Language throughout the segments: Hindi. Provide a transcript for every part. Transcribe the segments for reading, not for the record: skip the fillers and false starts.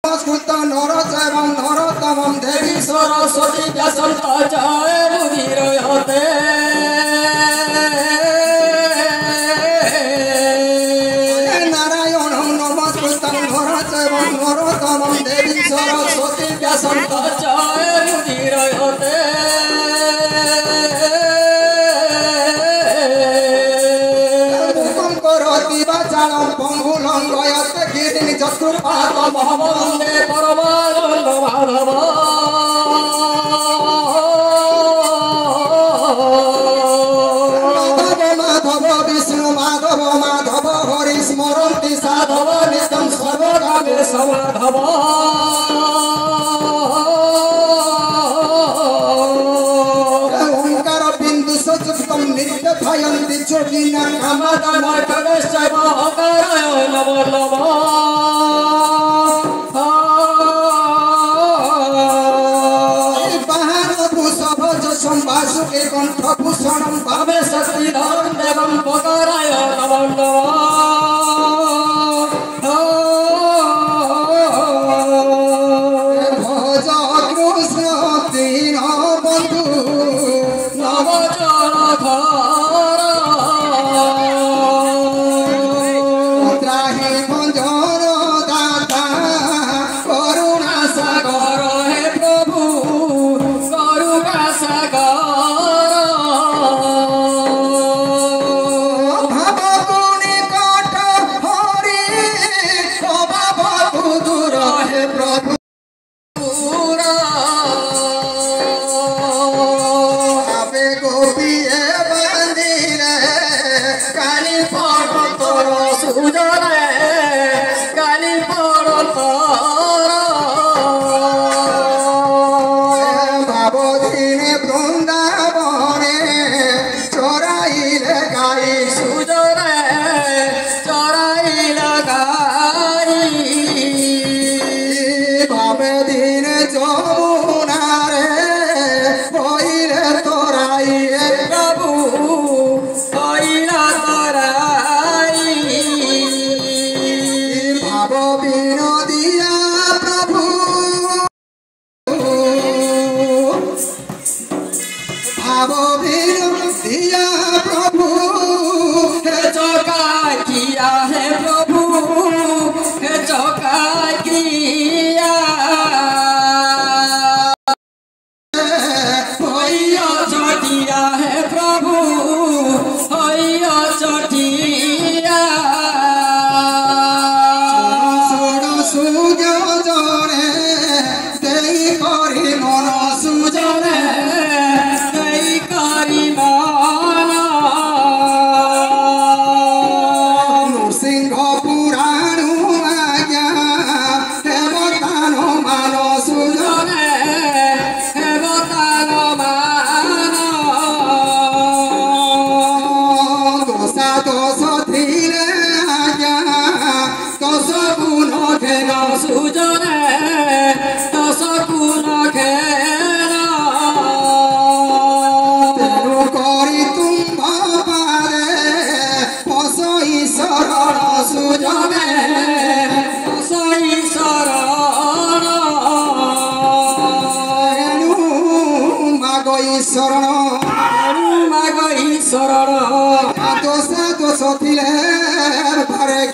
संस्कृत नरचैवं नरोत्तमं देवी सरस्वती व्यासन्ता जय मुदीरयते नारायणं नमस्कृतं नरचैवं नरोत्तमं देवी सरस्वती व्यासन्ता जय मुदीरयते वाचालं पंगुलं गयते गिरिनि चतुर्पादं वन्दे परमानन्द माधव माधव विष्णु माधव माधव हरि स्मरन्ति साधव नित्यं सर्वकामे समाधव ओंकार बिंदु सचुक्तं नित्य भयन्ति चोकिना कामदान करेश्चैव अकाराय नमो नमः वासुके कंठभूषणं भावे शक्तिधरं देवं पकाराय नमो नमः भज कृष्ण दीन बंधु नवजनधर त्राहि भंजन दाता करुणा सागर हे प्रभु करुणा सागर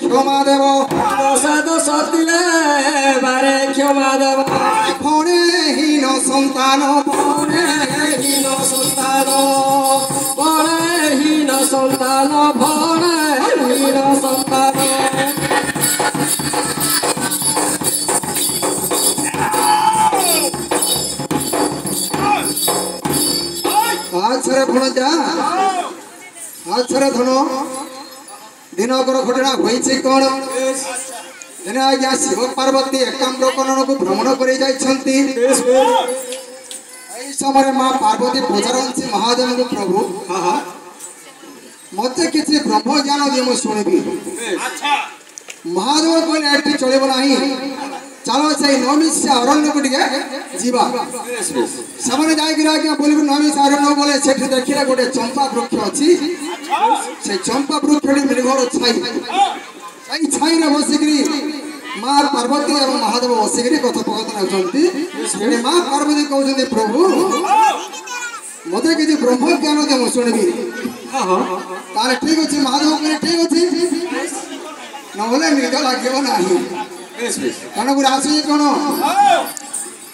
क्षमा देव क्षमा देव भणेहीन सन्तान भणेहीन सन्तान भणेहीन सन्तान भणेहीन सन्तान आछरे भणजा आछरे धन दिनकर घटना होइछि कोन दिने आज्ञा शिव पार्वती एकाम्रकरण को भ्रमण करे जाइछंती एई समय मां पार्वती पचारंती महादेव को प्रभु मते किछि ब्रह्म ज्ञान दे मु सुनिबी अच्छा महादेव कोन एठी चलेबो नाही चलो से नवमी से अरण्य को टिके जीवा सामने जाय गिरा के बोलिबो नवमी से अरण्य बोले सेठ देखिला गोटे चंपा वृक्ष अछि से चंपा वृक्ष रे मिलघर छाई छाई रे बसिकरी माँ पार्वती और महादेव बसिक कथोपकथन होती माँ पार्वती कहते प्रभु मत कि ब्रह्म ज्ञान दे मुझे शुणी ताले ठीक अच्छे महादेव कहले ठीक अच्छे ना निद लगे ना कण गुरा आसुचे कौन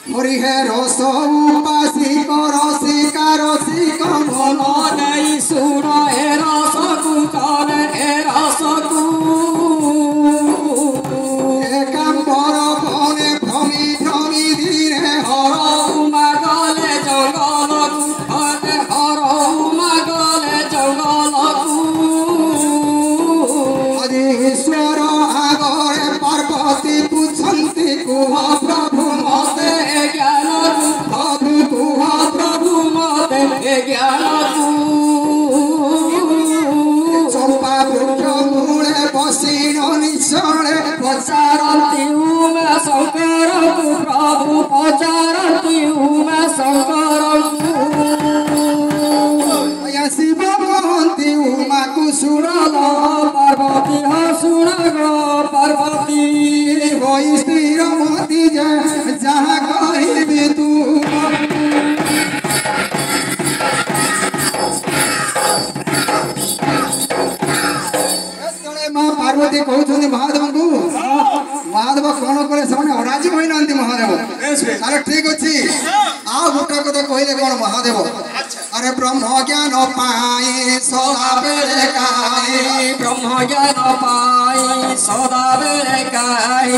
हरि हे रस उपासिक रसिक रसिक मन नहीं सुन हे रस को कान हे रस को एकांबर बने भ्रमी भ्रमी दिने हर उमागले जंगल को हर उमागले जंगल को ईश्वर आगरे पार्वती पूछती कुह प्रभु मते ज्ञान प्रभु कुह प्रभु मते ज्ञान चंपा वृक्ष मूले बसीन निश्चले पचारती उमे शंकर प्रभु पचारती उमे शंकर शिव कहती उमा को सुनल पार्वती हो सुन गो पार्वती वही स्थिर मती जहाँ कहबी तू माँ पार्वती कहते महादेव को महादेव कौन कले से अराजी होई ना महादेव अरे ठीक अच्छे आ गोटा कथा कहले कौन महादेव अरे ब्रह्म ज्ञान पाई सदा बेले काई ब्रह्म ज्ञान पाई सदा बेले काई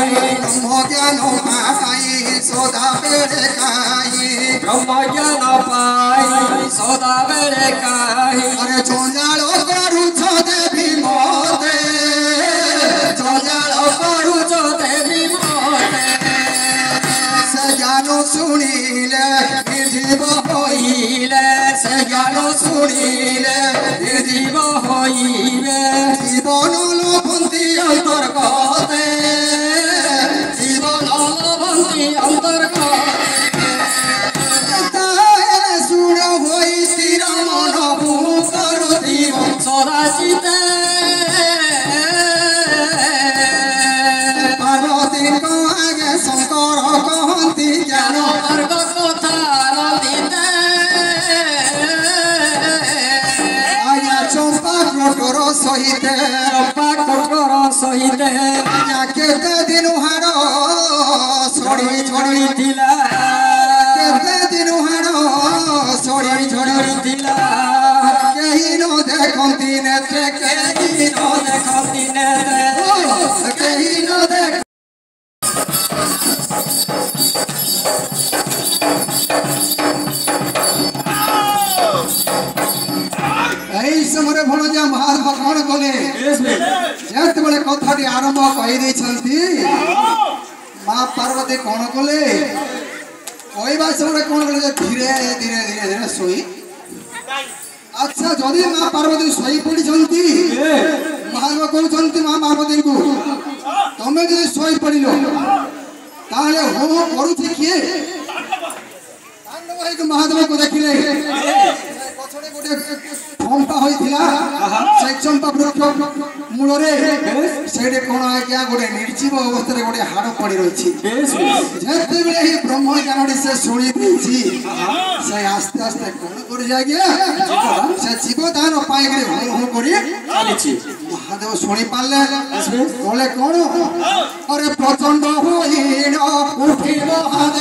ब्रह्म ज्ञान पाई सदा बेले काई ब्रह्म ज्ञान पाई सदा बेले काई अरे जंजाल करूछ देवी मते जंजाल करूछ देवी मते से ज्ञान सुनिले जीव होइले से ज्ञान सुनिले जीव होइबे जीवन लोभंती अंतर्गते जीवन लोभंती अंतर्गते सुन होई स्थिर मन भूकरती सदाचिते पार्वती को आगे शंकर कहती ज्ञान मार्ग कथा नंदिते आया चंपा कठोर सहिते चंपा कठोर सहिते आया केते दिन हाड़ छड़ी छड़ी थिला केते दिन हाड़ छड़ी छड़ी थिला केही न देखंती नेत्रे केही न देखंती नेत्रे केही न देख समय भणजा महात्मा कौन कले जेत बड़े कथाटी आरंभ कही माँ पार्वती कौन कले कहवा समय कौन कले धीरे धीरे धीरे धीरे शोई अच्छा जदि माँ पार्वती शोई पड़ी महात्मा कहते माँ पार्वती को तमें जो शोई पड़ ताले होम करुचे किए महादेव को देखिले चंपा होइथिला से चंपा वृक्ष मूलरे सेडे कोन आज्ञा गोटे निर्जीव अवस्था गोटे हाड़ पड़ी रही जेते बेले ही ब्रह्म ज्ञान से शुणी देछि से आस्ते आस्ते कोन कर जागिया से जीव दान पाई करे हो करी चलीछि महादेव शुणी पाले बोले कोन अरे प्रचंड होइनो उठी महादेव